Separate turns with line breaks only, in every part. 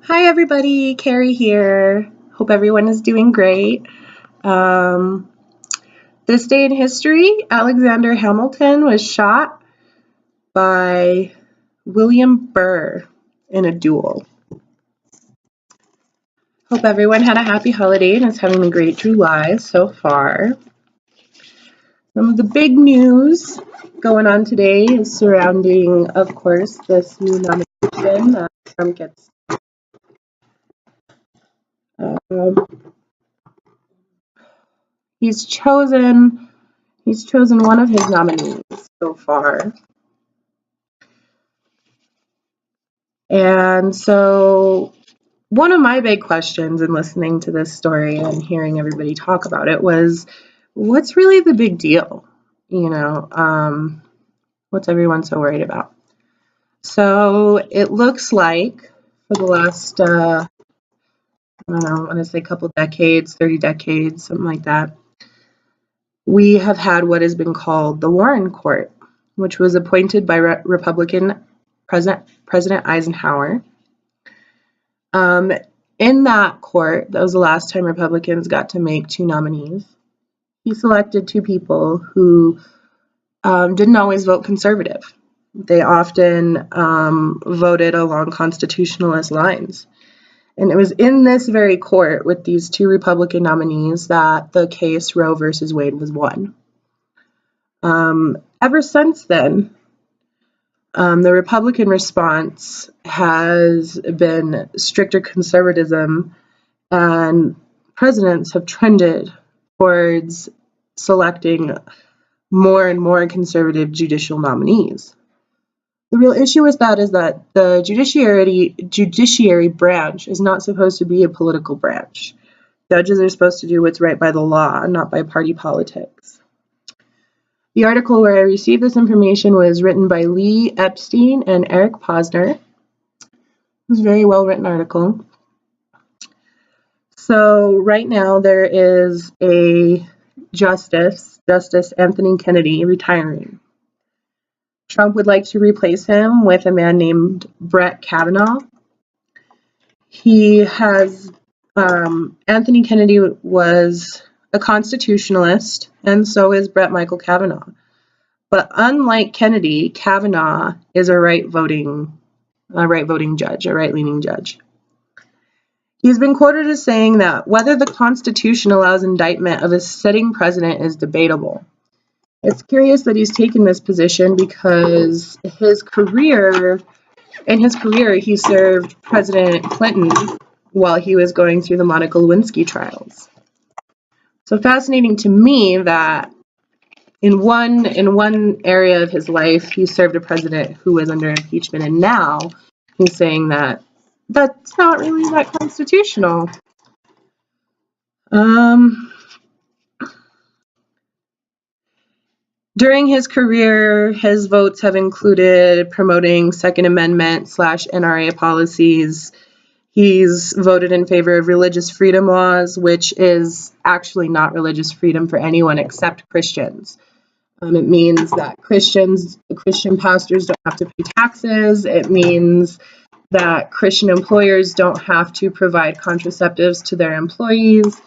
Hi, everybody. Carrie here. Hope everyone is doing great. Um, this day in history, Alexander Hamilton was shot by William Burr in a duel. Hope everyone had a happy holiday and is having a great July so far. Some of the big news going on today is surrounding, of course, this new nomination that Trump gets. He's chosen one of his nominees so far. And so one of my big questions in listening to this story and hearing everybody talk about it was, what's really the big deal? What's everyone so worried about? So it looks like for the last, I want to say a couple decades, 30 decades, something like that, we have had what has been called the Warren Court, which was appointed by Republican President Eisenhower. In that court, that was the last time Republicans got to make two nominees. He selected two people who didn't always vote conservative. They often voted along constitutionalist lines. And it was in this very court with these two Republican nominees that the case Roe versus Wade was won. Ever since then, the Republican response has been stricter conservatism, and presidents have trended towards selecting more and more conservative judicial nominees. The real issue with that is that the judiciary branch is not supposed to be a political branch. Judges are supposed to do what's right by the law, not by party politics. The article where I received this information was written by Lee Epstein and Eric Posner. It was a very well-written article. So right now there is a Justice Anthony Kennedy, retiring. Trump would like to replace him with a man named Brett Kavanaugh. Anthony Kennedy was a constitutionalist, and so is Brett Michael Kavanaugh. But unlike Kennedy, Kavanaugh is a right-voting judge, a right-leaning judge. He's been quoted as saying that whether the Constitution allows indictment of a sitting president is debatable. It's curious that he's taken this position because in his career, he served President Clinton while he was going through the Monica Lewinsky trials. So fascinating to me that in one area of his life, he served a president who was under impeachment, and now he's saying that that's not really that constitutional. During his career, his votes have included promoting Second Amendment / NRA policies. He's voted in favor of religious freedom laws, which is actually not religious freedom for anyone except Christians. It means that Christian pastors don't have to pay taxes. It means that Christian employers don't have to provide contraceptives to their employees.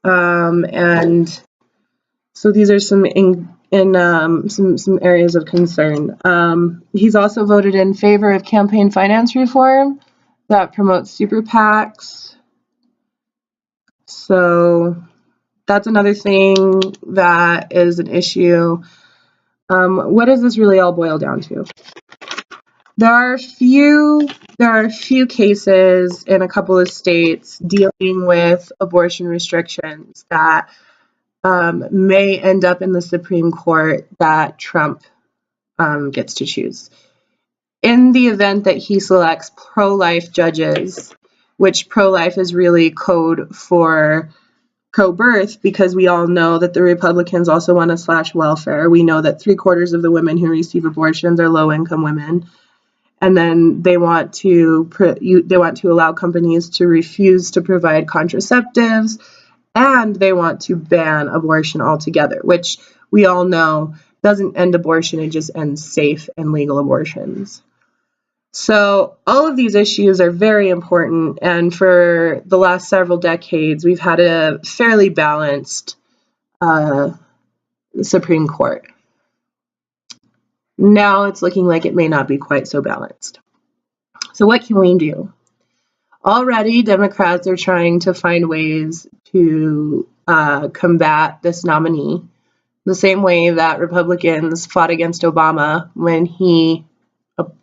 And so these are some some areas of concern. He's also voted in favor of campaign finance reform that promotes super PACs. So that's another thing that is an issue. What does this really all boil down to? There are a few cases in a couple of states dealing with abortion restrictions that may end up in the Supreme Court that Trump gets to choose. In the event that he selects pro-life judges, which pro-life is really code for pro-birth, because we all know that the Republicans also want to slash welfare. We know that 3/4 of the women who receive abortions are low-income women, and then they want to allow companies to refuse to provide contraceptives, and they want to ban abortion altogether, which we all know doesn't end abortion, it just ends safe and legal abortions. So all of these issues are very important, and for the last several decades, we've had a fairly balanced Supreme Court. Now it's looking like it may not be quite so balanced. So what can we do? Already, Democrats are trying to find ways to combat this nominee, the same way that Republicans fought against Obama when he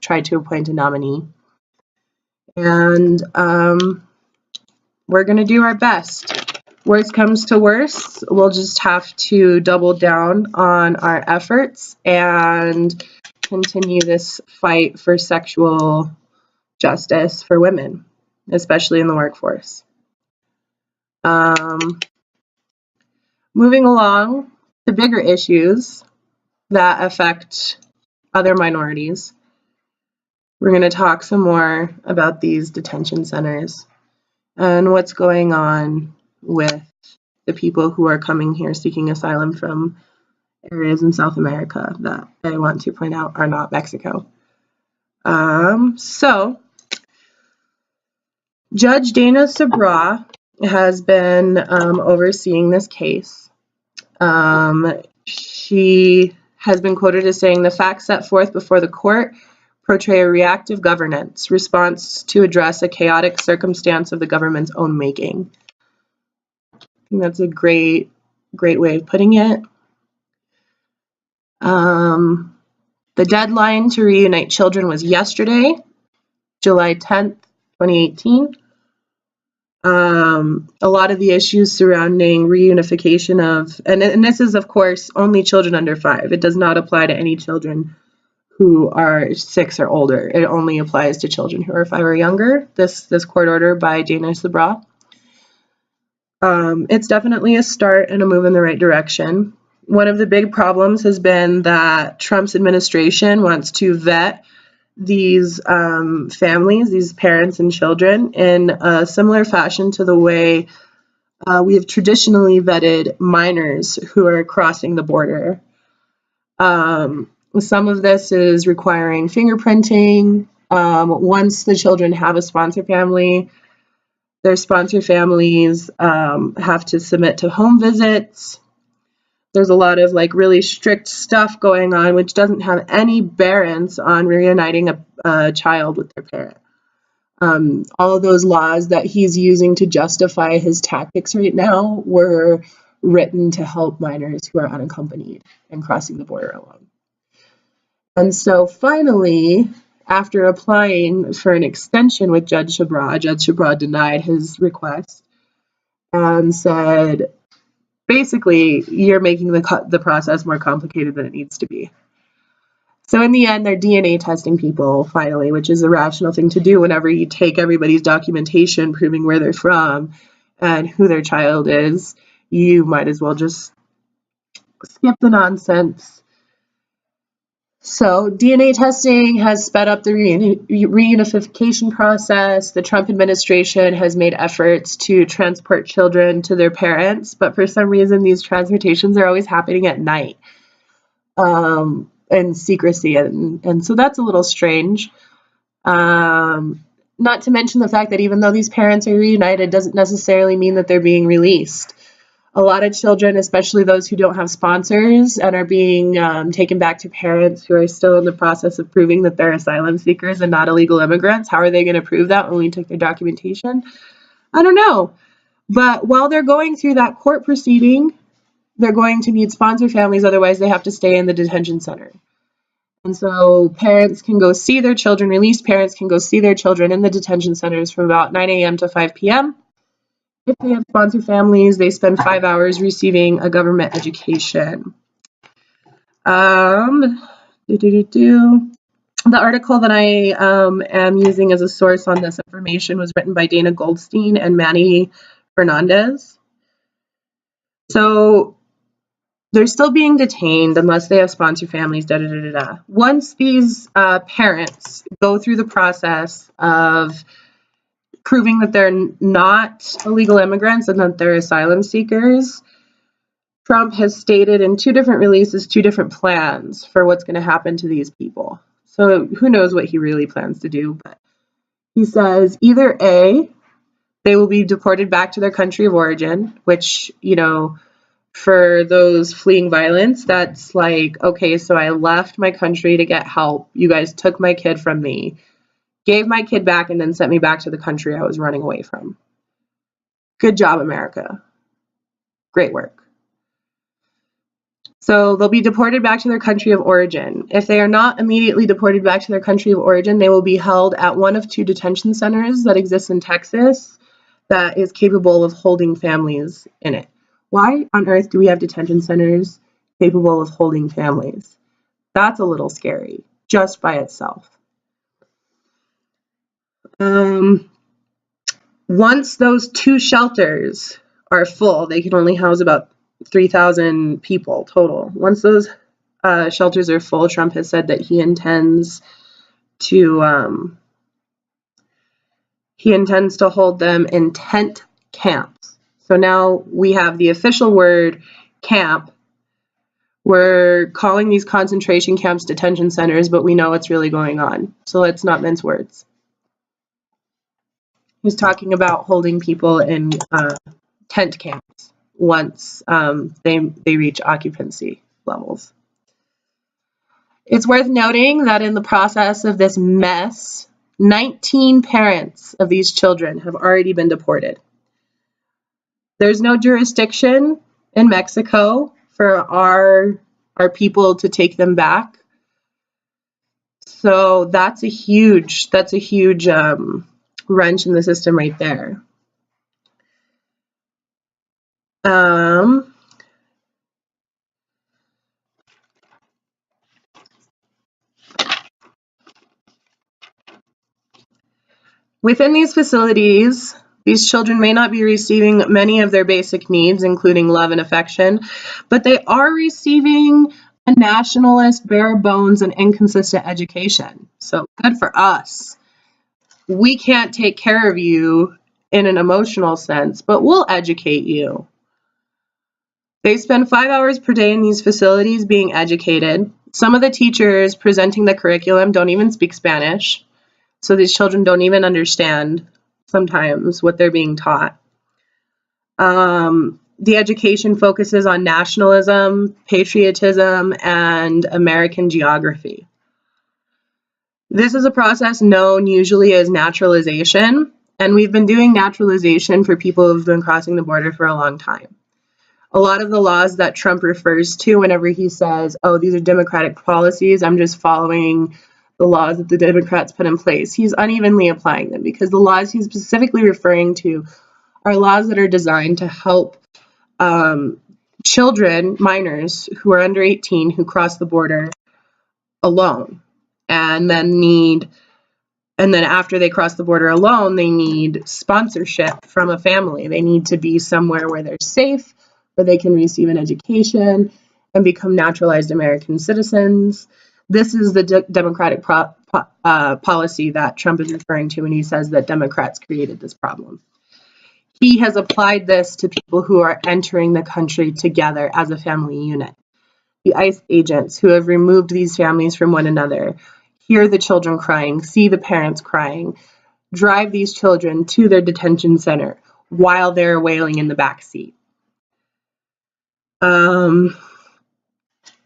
tried to appoint a nominee. And we're going to do our best. Worst comes to worst, we'll just have to double down on our efforts and continue this fight for sexual justice for women, especially in the workforce. Moving along to bigger issues that affect other minorities, we're going to talk some more about these detention centers and what's going on with the people who are coming here seeking asylum from areas in South America that I want to point out are not Mexico. So, Judge Dana Sabra has been overseeing this case. She has been quoted as saying, "The facts set forth before the court portray a reactive governance response to address a chaotic circumstance of the government's own making." I think that's a great way of putting it. The deadline to reunite children was yesterday, July 10th, 2018. A lot of the issues surrounding reunification of, and this is of course only children under 5. It does not apply to any children who are 6 or older. It only applies to children who are 5 or younger. This court order by Dana Sabra. It's definitely a start and a move in the right direction. One of the big problems has been that Trump's administration wants to vet these families, these parents and children, in a similar fashion to the way we have traditionally vetted minors who are crossing the border. Some of this is requiring fingerprinting. Once the children have a sponsor family, their sponsor families have to submit to home visits. There's a lot of really strict stuff going on, which doesn't have any bearance on reuniting a child with their parent. All of those laws that he's using to justify his tactics right now were written to help minors who are unaccompanied and crossing the border alone. And so finally, after applying for an extension with Judge Sabra denied his request and said, basically, you're making the process more complicated than it needs to be. So in the end, they're DNA testing people, finally, which is a rational thing to do whenever you take everybody's documentation proving where they're from and who their child is. You might as well just skip the nonsense. So DNA testing has sped up the reunification process. The Trump administration has made efforts to transport children to their parents, but for some reason these transportations are always happening at night in secrecy, and so that's a little strange. Not to mention the fact that even though these parents are reunited, doesn't necessarily mean that they're being released. A lot of children, especially those who don't have sponsors and are being taken back to parents who are still in the process of proving that they're asylum seekers and not illegal immigrants. How are they going to prove that when we took their documentation? I don't know. But while they're going through that court proceeding, they're going to need sponsor families, otherwise they have to stay in the detention center. And so parents can go see their children, released parents can go see their children in the detention centers from about 9 a.m. to 5 p.m. If they have sponsor families, they spend 5 hours receiving a government education. The article that I am using as a source on this information was written by Dana Goldstein and Manny Fernandez. So they're still being detained unless they have sponsor families, Once these parents go through the process of proving that they're not illegal immigrants and that they're asylum seekers, Trump has stated in 2 different releases 2 different plans for what's going to happen to these people. So who knows what he really plans to do, but he says either A, they will be deported back to their country of origin, which, for those fleeing violence, that's like, okay, so I left my country to get help. You guys took my kid from me, gave my kid back, and then sent me back to the country I was running away from. Good job, America. Great work. So they'll be deported back to their country of origin. If they are not immediately deported back to their country of origin, they will be held at one of 2 detention centers that exist in Texas that is capable of holding families in it. Why on earth do we have detention centers capable of holding families? That's a little scary, just by itself. Once those 2 shelters are full, they can only house about 3,000 people total. Once those shelters are full, Trump has said that he intends to hold them in tent camps. So now we have the official word camp. We're calling these concentration camps detention centers, but we know what's really going on. So let's not mince words. He's talking about holding people in tent camps once they reach occupancy levels. It's worth noting that in the process of this mess, 19 parents of these children have already been deported. There's no jurisdiction in Mexico for our people to take them back. So that's a huge wrench in the system right there. Within these facilities, these children may not be receiving many of their basic needs, including love and affection, but they are receiving a nationalist, bare bones, and inconsistent education. So good for us. We can't take care of you in an emotional sense, but we'll educate you. They spend 5 hours per day in these facilities being educated. Some of the teachers presenting the curriculum don't even speak Spanish. So these children don't even understand sometimes what they're being taught. The education focuses on nationalism, patriotism, and American geography. This is a process known usually as naturalization, and we've been doing naturalization for people who've been crossing the border for a long time. A lot of the laws that Trump refers to whenever he says, oh, these are democratic policies, I'm just following the laws that the Democrats put in place, he's unevenly applying them, because the laws he's specifically referring to are laws that are designed to help children, minors who are under 18, who cross the border alone, and then after they cross the border alone, they need sponsorship from a family. They need to be somewhere where they're safe, where they can receive an education and become naturalized American citizens. This is the democratic policy that Trump is referring to when he says that Democrats created this problem. He has applied this to people who are entering the country together as a family unit. The ICE agents who have removed these families from one another hear the children crying, see the parents crying, drive these children to their detention center while they're wailing in the back seat.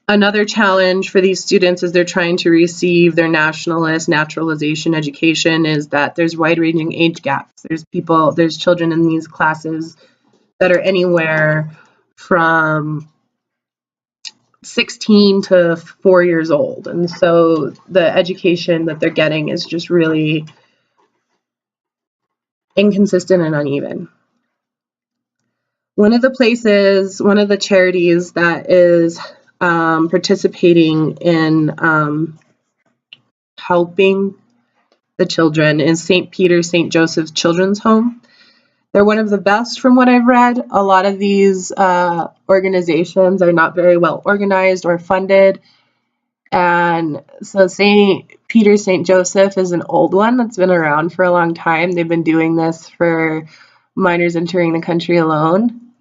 Another challenge for these students as they're trying to receive their naturalization education is that there's wide-ranging age gaps. There's children in these classes that are anywhere from 16 to 4 years old. And so the education that they're getting is just really inconsistent and uneven. One of the charities that is participating in helping the children is St. Peter, St. Joseph's Children's Home. They're one of the best from what I've read. A lot of these organizations are not very well organized or funded. And so St. Peter, St. Joseph is an old one that's been around for a long time. They've been doing this for minors entering the country alone.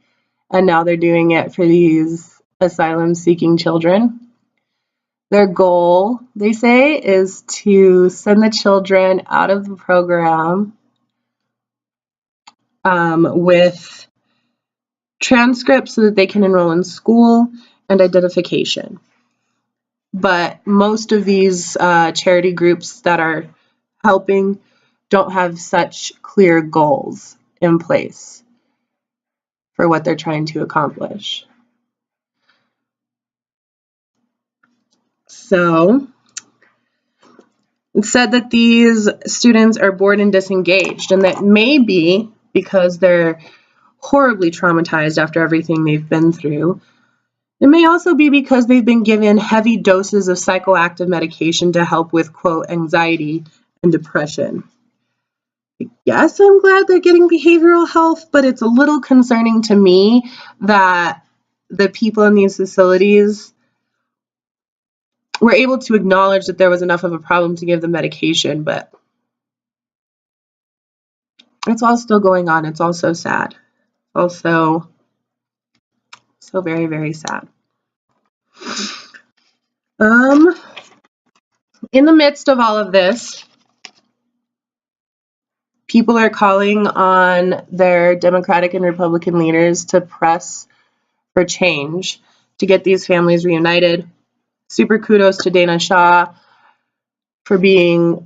And now they're doing it for these asylum-seeking children. Their goal, they say, is to send the children out of the program with transcripts so that they can enroll in school and identification. But most of these charity groups that are helping don't have such clear goals in place for what they're trying to accomplish. So it said that these students are bored and disengaged, and that may be because they're horribly traumatized after everything they've been through. It may also be because they've been given heavy doses of psychoactive medication to help with, quote, anxiety and depression. Yes, I'm glad they're getting behavioral health, but it's a little concerning to me that the people in these facilities were able to acknowledge that there was enough of a problem to give them medication, but it's all still going on. It's all so sad. Also, so very, very sad. In the midst of all of this, people are calling on their Democratic and Republican leaders to press for change to get these families reunited. Super kudos to Dana Shaw for having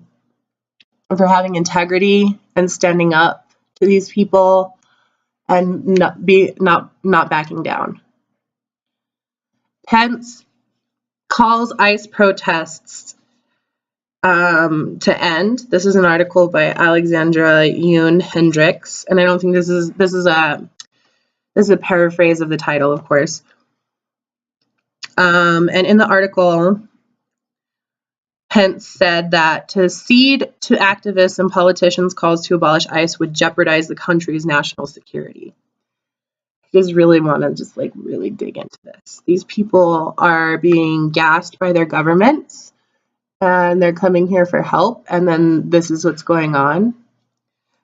integrity and standing up to these people and not backing down. Pence calls ICE protests to end. This is an article by Alexandra Yoon Hendricks, and I don't think this is a paraphrase of the title, of course. And in the article, Pence said that to cede to activists and politicians' calls to abolish ICE would jeopardize the country's national security. I just really want to just really dig into this. These people are being gassed by their governments, and they're coming here for help, and then this is what's going on.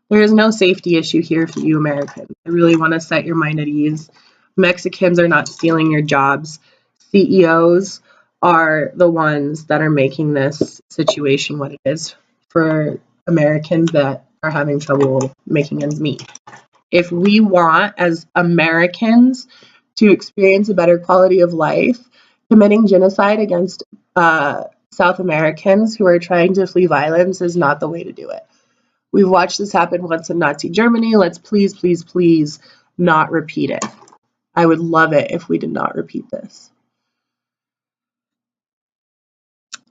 There is no safety issue here for you Americans. I really want to set your mind at ease. Mexicans are not stealing your jobs. CEOs are the ones that are making this situation what it is for Americans that are having trouble making ends meet. If we want, as Americans, to experience a better quality of life, committing genocide against South Americans who are trying to flee violence is not the way to do it. We've watched this happen once in Nazi Germany. Let's please, please, please not repeat it. I would love it if we did not repeat this.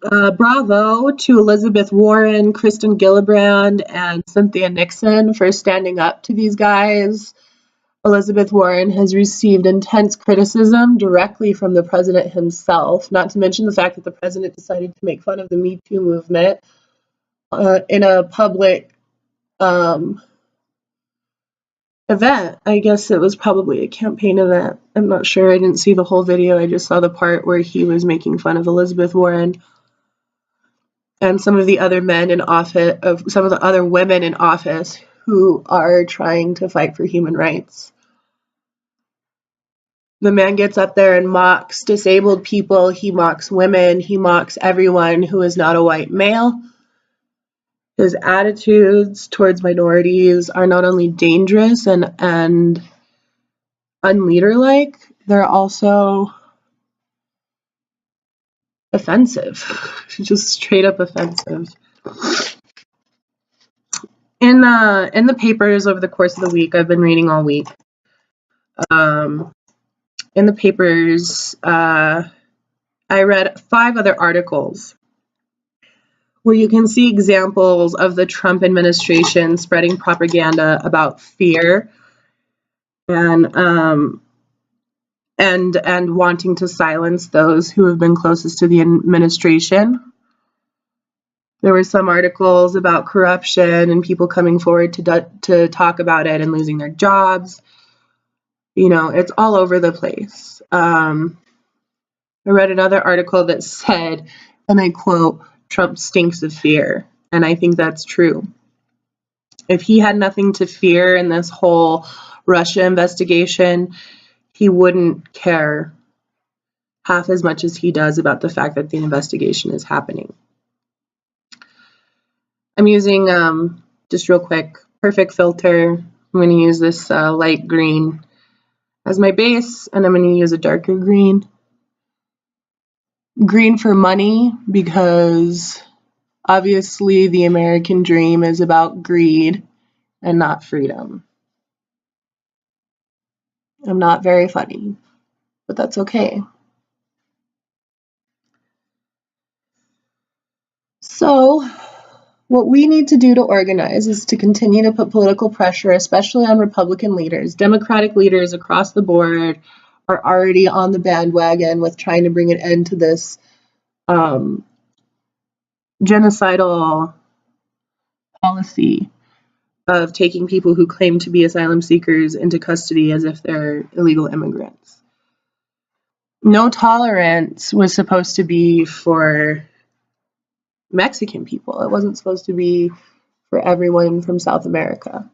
Bravo to Elizabeth Warren, Kristen Gillibrand, and Cynthia Nixon for standing up to these guys. Elizabeth Warren has received intense criticism directly from the president himself, not to mention the fact that the president decided to make fun of the Me Too movement in a public event. I guess it was probably a campaign event. I'm not sure. I didn't see the whole video. I just saw the part where he was making fun of Elizabeth Warren and some of the other men in office, some of the other women in office who are trying to fight for human rights. The man gets up there and mocks disabled people. He mocks women. He mocks everyone who is not a white male. His attitudes towards minorities are not only dangerous and unleader-like, they're also offensive, just straight up offensive. In the papers over the course of the week, I've been reading all week. In the papers, I read 5 other articles where you can see examples of the Trump administration spreading propaganda about fear and wanting to silence those who have been closest to the administration. There were some articles about corruption and people coming forward to talk about it and losing their jobs. You know, it's all over the place. I read another article that said, and I quote, "Trump stinks of fear." And I think that's true. If he had nothing to fear in this whole Russia investigation, he wouldn't care half as much as he does about the fact that the investigation is happening. I'm using, just real quick, Perfect Filter. I'm going to use this light green as my base, and I'm going to use a darker green. Green for money, because obviously the American dream is about greed and not freedom. I'm not very funny, but that's okay. So, what we need to do to organize is to continue to put political pressure, especially on Republican leaders. Democratic leaders across the board are already on the bandwagon with trying to bring an end to this genocidal policy of taking people who claim to be asylum seekers into custody as if they're illegal immigrants. No tolerance was supposed to be for Mexican people. It wasn't supposed to be for everyone from South America.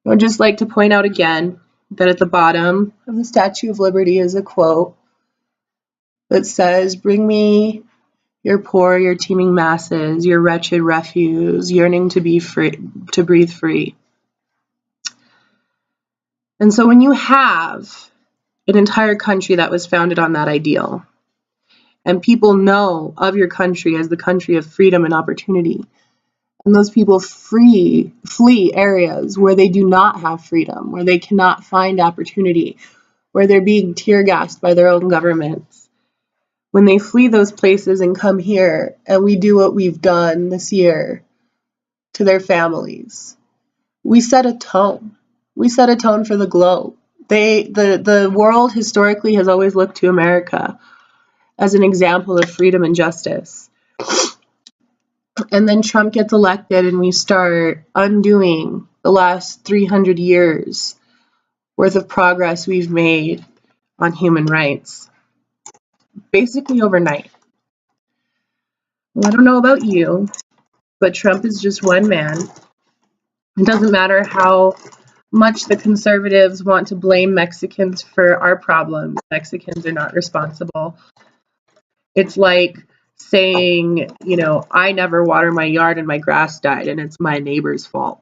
I would just like to point out again that at the bottom of the Statue of Liberty is a quote that says, "Bring me your poor, your teeming masses, your wretched refuse, yearning to be free, to breathe free." And so when you have an entire country that was founded on that ideal, and people know of your country as the country of freedom and opportunity, and those people flee areas where they do not have freedom, where they cannot find opportunity, where they're being tear gassed by their own governments. When they flee those places and come here, and we do what we've done this year to their families, we set a tone. We set a tone for the globe. The world historically has always looked to America as an example of freedom and justice. And then Trump gets elected and we start undoing the last 300 years worth of progress we've made on human rights, basically overnight. Well, I don't know about you, but Trump is just one man. It doesn't matter how much the conservatives want to blame Mexicans for our problems. Mexicans are not responsible. It's like saying, I never water my yard and my grass died and it's my neighbor's fault.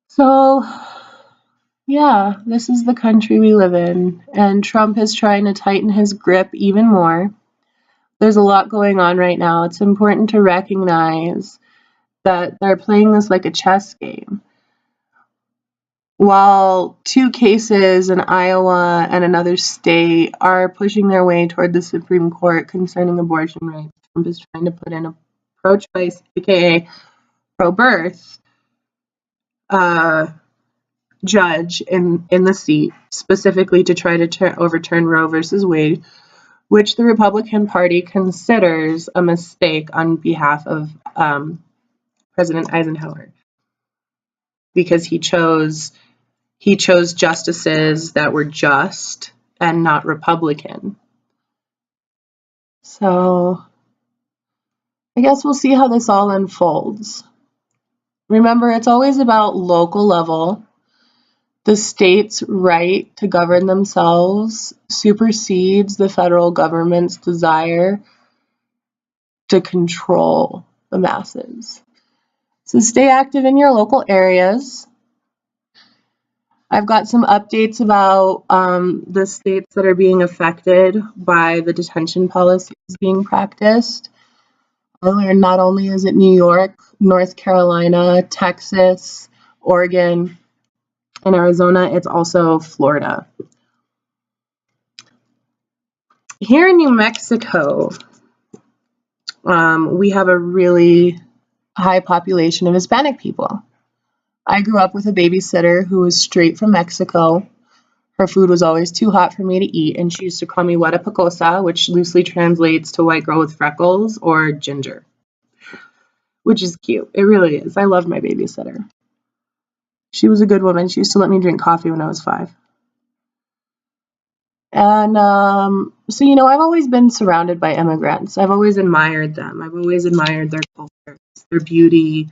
So, yeah, this is the country we live in, and Trump is trying to tighten his grip even more. There's a lot going on right now. It's important to recognize that they're playing this like a chess game. While 2 cases in Iowa and another state are pushing their way toward the Supreme Court concerning abortion rights, Trump is trying to put in a pro-choice, aka pro-birth, judge in the seat, specifically to try to overturn Roe versus Wade, which the Republican Party considers a mistake on behalf of President Eisenhower, because he chose justices that were just and not Republican. So I guess we'll see how this all unfolds. Remember, it's always about local level. The state's right to govern themselves supersedes the federal government's desire to control the masses. So stay active in your local areas. I've got some updates about the states that are being affected by the detention policies being practiced. I learned not only is it New York, North Carolina, Texas, Oregon, and Arizona, it's also Florida. Here in New Mexico, we have a really high population of Hispanic people. I grew up with a babysitter who was straight from Mexico. Her food was always too hot for me to eat, and she used to call me Huara Picosa, which loosely translates to white girl with freckles or ginger, which is cute. It really is. I love my babysitter. She was a good woman. She used to let me drink coffee when I was 5. And so, you know, I've always been surrounded by immigrants. I've always admired them. I've always admired their culture, their beauty,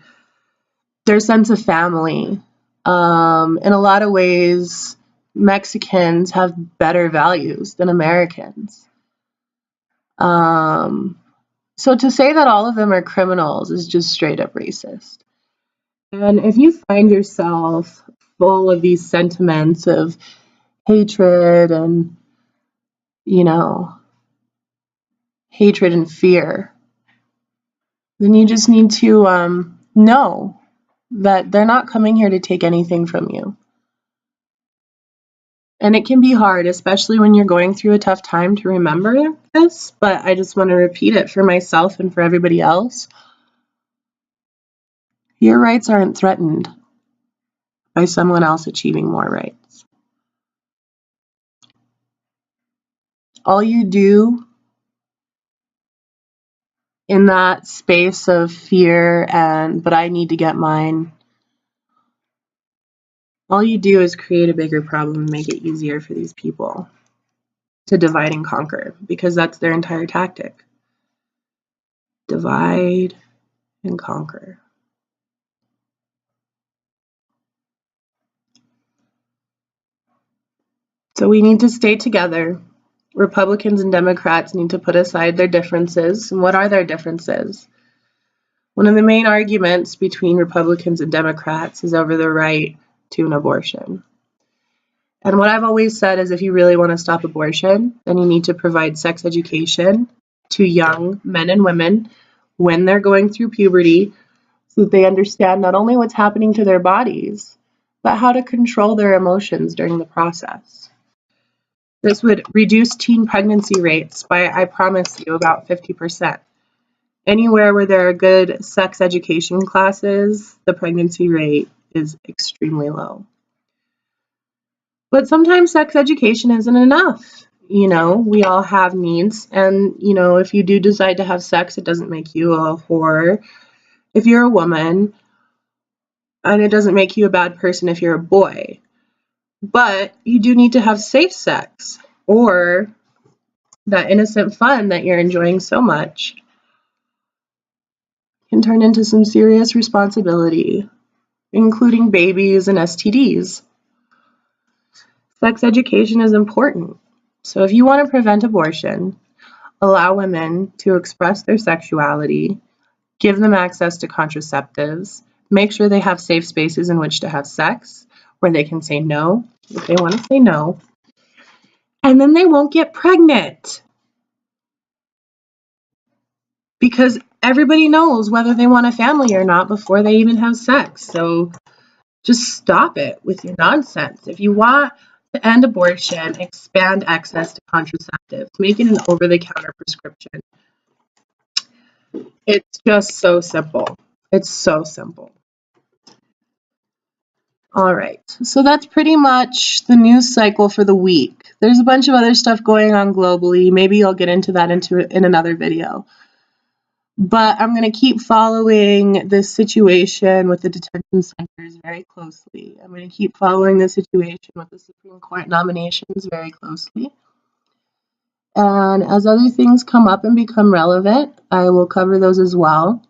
their sense of family. In a lot of ways, Mexicans have better values than Americans. So to say that all of them are criminals is just straight up racist. And if you find yourself full of these sentiments of hatred and, you know, hatred and fear, then you just need to know that they're not coming here to take anything from you. And it can be hard, especially when you're going through a tough time, to remember this, but I just want to repeat it for myself and for everybody else. Your rights aren't threatened by someone else achieving more rights. All you do in that space of fear and, but I need to get mine, all you do is create a bigger problem and make it easier for these people to divide and conquer, because that's their entire tactic. Divide and conquer. So we need to stay together. Republicans and Democrats need to put aside their differences. And what are their differences? One of the main arguments between Republicans and Democrats is over the right to an abortion. And what I've always said is, if you really want to stop abortion, then you need to provide sex education to young men and women when they're going through puberty, so that they understand not only what's happening to their bodies, but how to control their emotions during the process. This would reduce teen pregnancy rates by, I promise you, about 50%. Anywhere where there are good sex education classes, the pregnancy rate is extremely low. But sometimes sex education isn't enough. You know, we all have needs, and, you know, if you do decide to have sex, it doesn't make you a whore if you're a woman, and it doesn't make you a bad person if you're a boy. But you do need to have safe sex, or that innocent fun that you're enjoying so much can turn into some serious responsibility, including babies and STDs. Sex education is important. So if you want to prevent abortion, allow women to express their sexuality, give them access to contraceptives, make sure they have safe spaces in which to have sex, where they can say no if they want to say no, and then they won't get pregnant. Because everybody knows whether they want a family or not before they even have sex. So just stop it with your nonsense. If you want to end abortion, expand access to contraceptives, make it an over-the-counter prescription. It's just so simple. It's so simple. All right, so that's pretty much the news cycle for the week. There's a bunch of other stuff going on globally. Maybe I'll get into that in another video. But I'm going to keep following this situation with the detention centers very closely. I'm going to keep following the situation with the Supreme Court nominations very closely. And as other things come up and become relevant, I will cover those as well.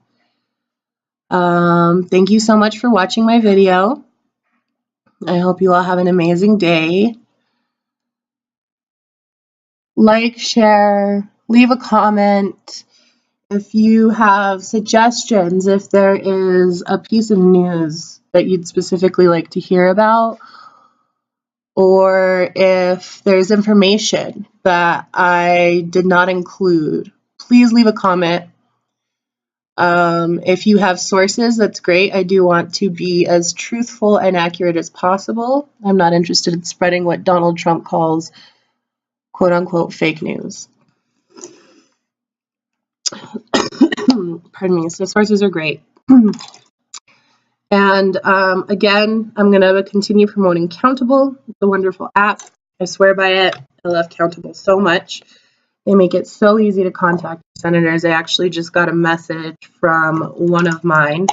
Thank you so much for watching my video. I hope you all have an amazing day. Like, share, leave a comment. If you have suggestions, if there is a piece of news that you'd specifically like to hear about, or if there's information that I did not include, please leave a comment. If you have sources, that's great. I do want to be as truthful and accurate as possible. I'm not interested in spreading what Donald Trump calls quote-unquote fake news. Pardon me. So sources are great. And again, I'm going to continue promoting Countable. It's a wonderful app. I swear by it. I love Countable so much. They make it so easy to contact senators. I actually just got a message from one of mine.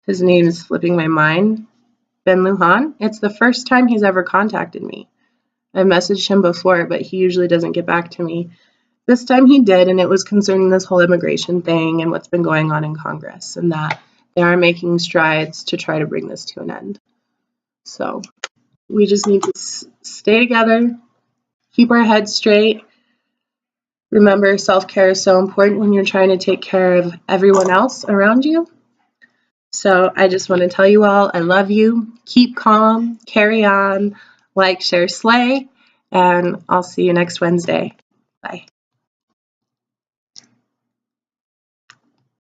His name is slipping my mind. Ben Lujan. It's the first time he's ever contacted me. I've messaged him before, but he usually doesn't get back to me. This time he did, and it was concerning this whole immigration thing and what's been going on in Congress, and that they are making strides to try to bring this to an end. So we just need to stay together, keep our heads straight. Remember, self-care is so important when you're trying to take care of everyone else around you. So I just want to tell you all, I love you. Keep calm, carry on, like, share, slay, and I'll see you next Wednesday. Bye.